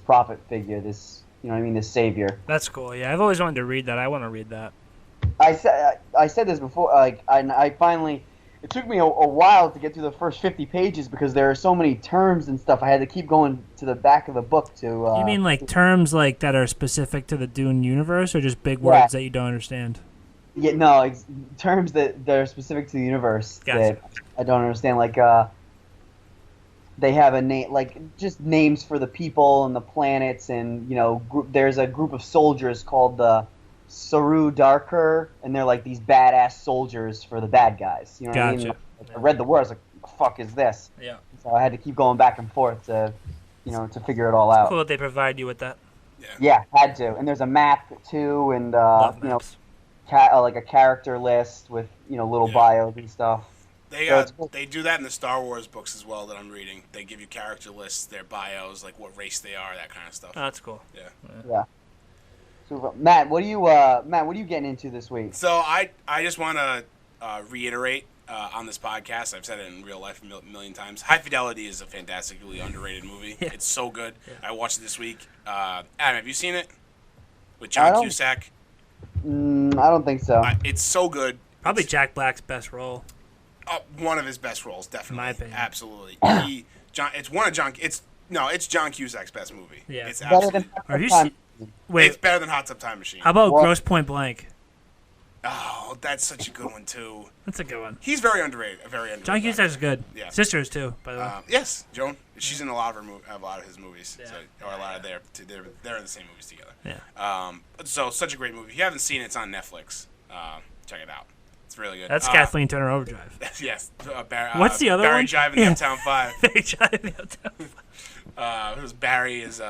prophet figure, this this savior. That's cool. Yeah, I've always wanted to read that. I want to read that. I said this before. Like I finally. It took me a while to get through the first 50 pages because there are so many terms and stuff. I had to keep going to the back of the book to. You mean like terms like that are specific to the Dune universe, or just big words that you don't understand? Yeah, no, terms that are specific to the universe that I don't understand. Like, they have a name, like just names for the people and the planets, and there's a group of soldiers called the Saru Darker, and they're like these badass soldiers for the bad guys. You know what I mean? I read the word, I was like, "What the fuck is this?" Yeah. So I had to keep going back and forth to figure it all out. Cool that they provide you with that. Yeah, had to. And there's a map too, and Love maps. like a character list with little bios and stuff. They do that in the Star Wars books as well that I'm reading. They give you character lists, their bios, like what race they are, that kind of stuff. Oh, that's cool. Yeah. So, Matt, what are you getting into this week? So I just want to reiterate on this podcast. I've said it in real life a million times. High Fidelity is a fantastically underrated movie. Yeah. It's so good. Yeah. I watched it this week. Adam, have you seen it? With John Cusack? I don't think so. It's so good. Probably Jack Black's best role. One of his best roles, definitely. In my opinion. Absolutely. It's John Cusack's best movie. Yeah. It's absolutely. It's better than Hot Tub Time Machine. How about Grosse Point Blank? Oh, that's such a good one too. That's a good one. He's very underrated. John Cusack's good. Yeah. Sisters too, by the way. Yes, Joan. She's in a lot of his movies. Yeah. Or a lot of they're in the same movies together. Yeah. So such a great movie. If you haven't seen it, it's on Netflix. Check it out. It's really good. That's Kathleen Turner Overdrive. Yes. What's the other Barry one? Jive in the Uptown 5. Barry Jive in the Uptown 5. It was Barry is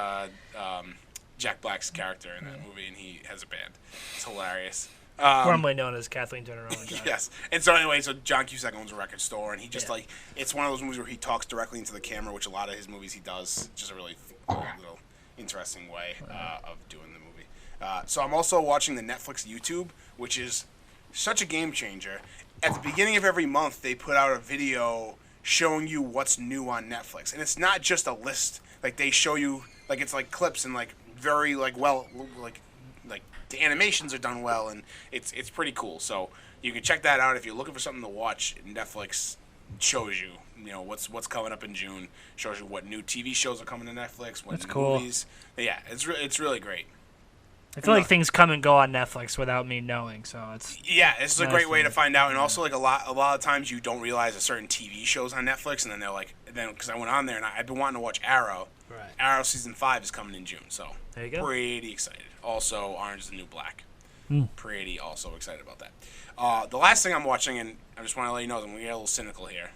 Jack Black's character in that movie, and he has a band. It's hilarious. Formerly known as Kathleen Turner Overdrive. Yes. And so anyway, John Cusack owns a record store, and he just it's one of those movies where he talks directly into the camera, which a lot of his movies he does. Just a really little interesting way of doing the movie. So I'm also watching the Netflix YouTube, which is such a game changer. At the beginning of every month, they put out a video showing you what's new on Netflix, and it's not just a list. Like they show you, like it's like clips and like very like the animations are done well, and it's pretty cool. So you can check that out if you're looking for something to watch. Netflix shows you what's coming up in June. Shows you what new TV shows are coming to Netflix. What That's new cool. movies. But yeah, it's really great. I feel like things come and go on Netflix without me knowing, so it's it's a great way to find out. And also like a lot of times you don't realize a certain TV shows on Netflix, and then they're like, because I went on there and I've been wanting to watch Arrow. Right. Arrow season 5 is coming in June, so there you go. Pretty excited. Also, Orange is the New Black. Pretty also excited about that. The last thing I'm watching, and I just want to let you know, I'm gonna get a little cynical here.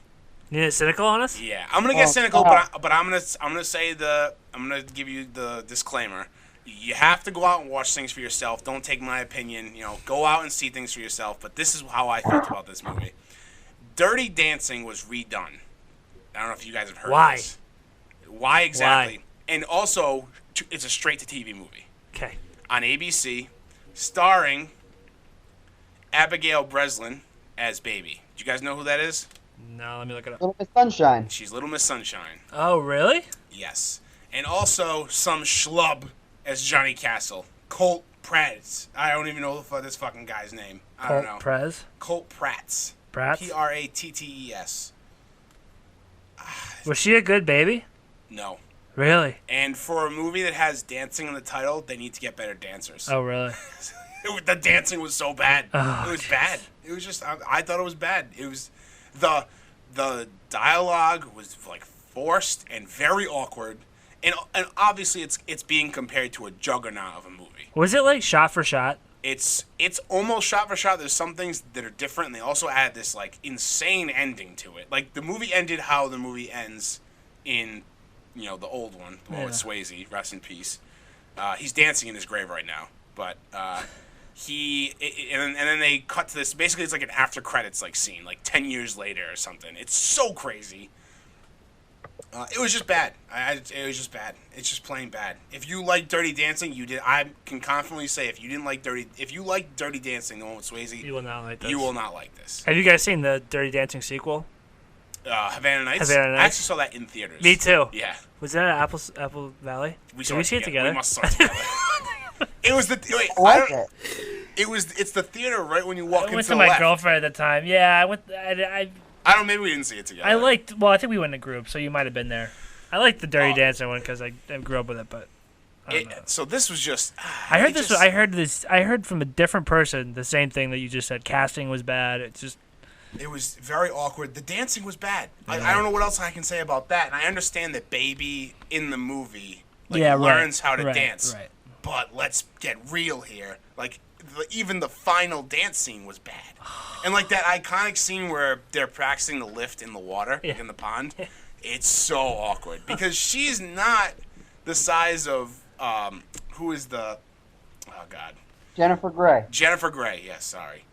You get cynical on us? Yeah, I'm gonna get cynical, but I'm gonna give you the disclaimer. You have to go out and watch things for yourself. Don't take my opinion. Go out and see things for yourself. But this is how I felt about this movie. Dirty Dancing was redone. I don't know if you guys have heard of this. Why exactly? Why? And also, it's a straight-to-TV movie. Okay. On ABC, starring Abigail Breslin as Baby. Do you guys know who that is? No, let me look it up. Little Miss Sunshine. She's Little Miss Sunshine. Oh, really? Yes. And also some schlub as Johnny Castle. Colt Prats. I don't even know this fucking guy's name. I don't know. Colt Prats. Prats? Prattes. Was she a good baby? No. Really? And for a movie that has dancing in the title, they need to get better dancers. Oh, really? The dancing was so bad. Oh, it was bad. It was just, I thought it was bad. It was, the dialogue was like forced and very awkward. And obviously it's being compared to a juggernaut of a movie. Was it like shot for shot? It's almost shot for shot. There's some things that are different, and they also add this like insane ending to it. Like the movie ended how the movie ends in, the old one, the one with Swayze, rest in peace. He's dancing in his grave right now, but and then they cut to this. Basically, it's like an after credits like scene, like 10 years later or something. It's so crazy. It was just bad. It was just bad. It's just plain bad. If you like Dirty Dancing, you did. I can confidently say if you liked Dirty Dancing, the one with Swayze, you will not like this. You will not like this. Have you guys seen the Dirty Dancing sequel? Havana Nights. Havana Nights. I actually saw that in theaters. Me too. Yeah. Was that at Apple Valley? Did we see it together? We must saw it together. It was the It's the theater right when you walk into the left. I went to my girlfriend at the time. Yeah, I went. I don't. Maybe we didn't see it together. I think we went in a group, so you might have been there. I liked the Dirty Dancing one because I grew up with it, but. So this was just. I heard from a different person the same thing that you just said. Casting was bad. It was very awkward. The dancing was bad. I don't know what else I can say about that. And I understand that Baby in the movie learns how to dance. Right. But let's get real here. Like, even the final dance scene was bad. And like that iconic scene where they're practicing the lift in the water, in the pond, it's so awkward. Because she's not the size of, who is the, oh God. Jennifer Grey. Jennifer Grey, yes, sorry.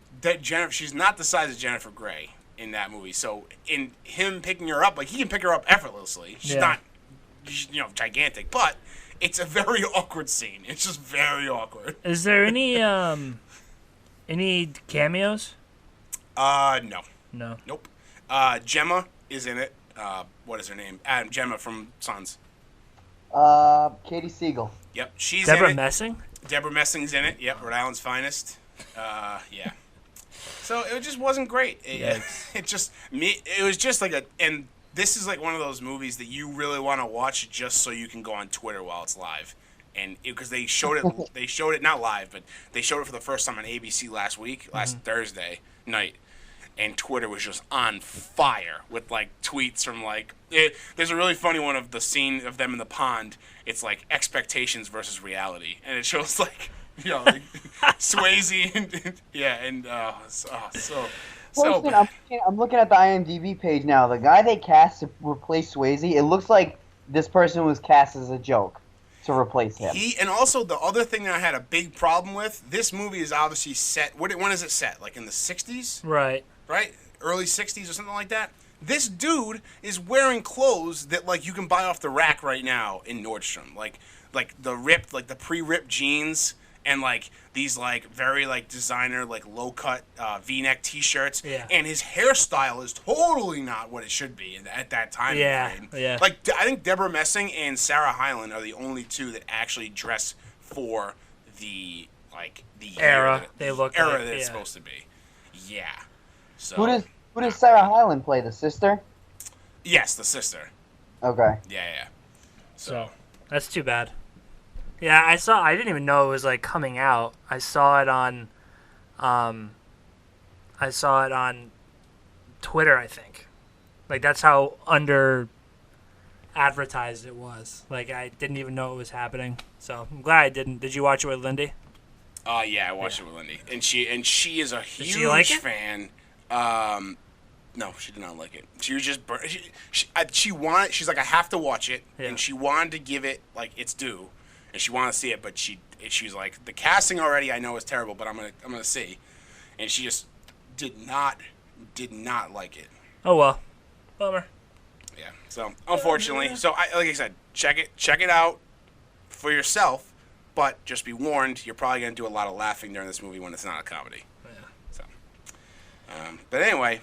She's not the size of Jennifer Grey in that movie. So in him picking her up, like he can pick her up effortlessly. She's not, gigantic, but it's a very awkward scene. It's just very awkward. Is there any cameos? No. No. Nope. Gemma is in it. What is her name? Gemma from Sons. Katie Siegel. Yep, she's Deborah in it. Messing? Deborah Messing's in it. Yep, Rhode Island's finest. Yeah. So it just wasn't great. It was just like and this is like one of those movies that you really want to watch just so you can go on Twitter while it's live. And because they showed it not live, but they showed it for the first time on ABC last Thursday night. And Twitter was just on fire with like tweets from like there's a really funny one of the scene of them in the pond. It's like expectations versus reality, and it shows like Swayze and so bad. I'm looking at the IMDb page now. The guy they cast to replace Swayze, it looks like this person was cast as a joke to replace him. And also the other thing that I had a big problem with, this movie is obviously set. When is it set? Like in the 60s? Right. Right? Early 60s or something like that. This dude is wearing clothes that like you can buy off the rack right now in Nordstrom. Like the pre-ripped jeans and like these like very like designer like low-cut V-neck t-shirts. Yeah. And his hairstyle is totally not what it should be at that time frame. Yeah. Like I think Deborah Messing and Sarah Hyland are the only two that actually dress for the era that it's supposed to be. Yeah. So, who does Sarah Hyland play? The sister? Yes, the sister. Okay. Yeah. So that's too bad. Yeah, I didn't even know it was like coming out. I saw it on Twitter, I think. Like that's how under advertised it was. Like I didn't even know it was happening. So I'm glad I didn't. Did you watch it with Lindy? Yeah, I watched it with Lindy, and she is a huge fan. No, she did not like it. She was just she wanted. She's like, I have to watch it, and she wanted to give it like its due. and she wanted to see it, but she's like, the casting already I know is terrible, but I'm gonna see, and she just did not like it. Oh well, bummer. Yeah. So unfortunately, like I said, check it out for yourself, but just be warned, you're probably gonna do a lot of laughing during this movie when it's not a comedy. Yeah. So, but anyway,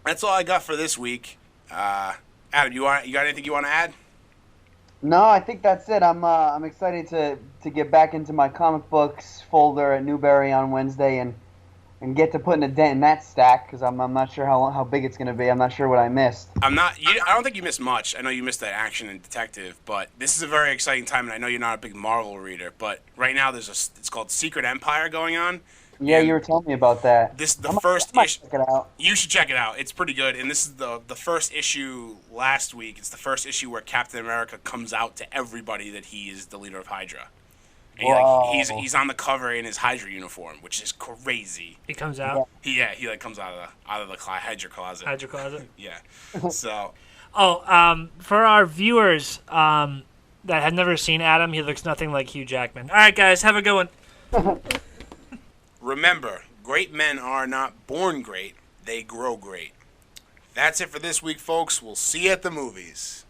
that's all I got for this week. Adam, you got anything you want to add? No, I think that's it. I'm excited to get back into my comic books folder at Newberry on Wednesday and get to putting a dent in that stack because I'm not sure how big it's gonna be. I'm not sure what I missed. I don't think you missed much. I know you missed that action and detective, but this is a very exciting time, and I know you're not a big Marvel reader, but right now it's called Secret Empire going on. Yeah, you were telling me about that. This is the first issue. Check it out. You should check it out. It's pretty good. And this is the first issue last week. It's the first issue where Captain America comes out to everybody that he is the leader of Hydra. And he's on the cover in his Hydra uniform, which is crazy. He comes out. He like comes out of the Hydra closet. Hydra closet. Yeah. So. For our viewers that have never seen Adam, he looks nothing like Hugh Jackman. All right, guys, have a good one. Remember, great men are not born great, they grow great. That's it for this week, folks. We'll see you at the movies.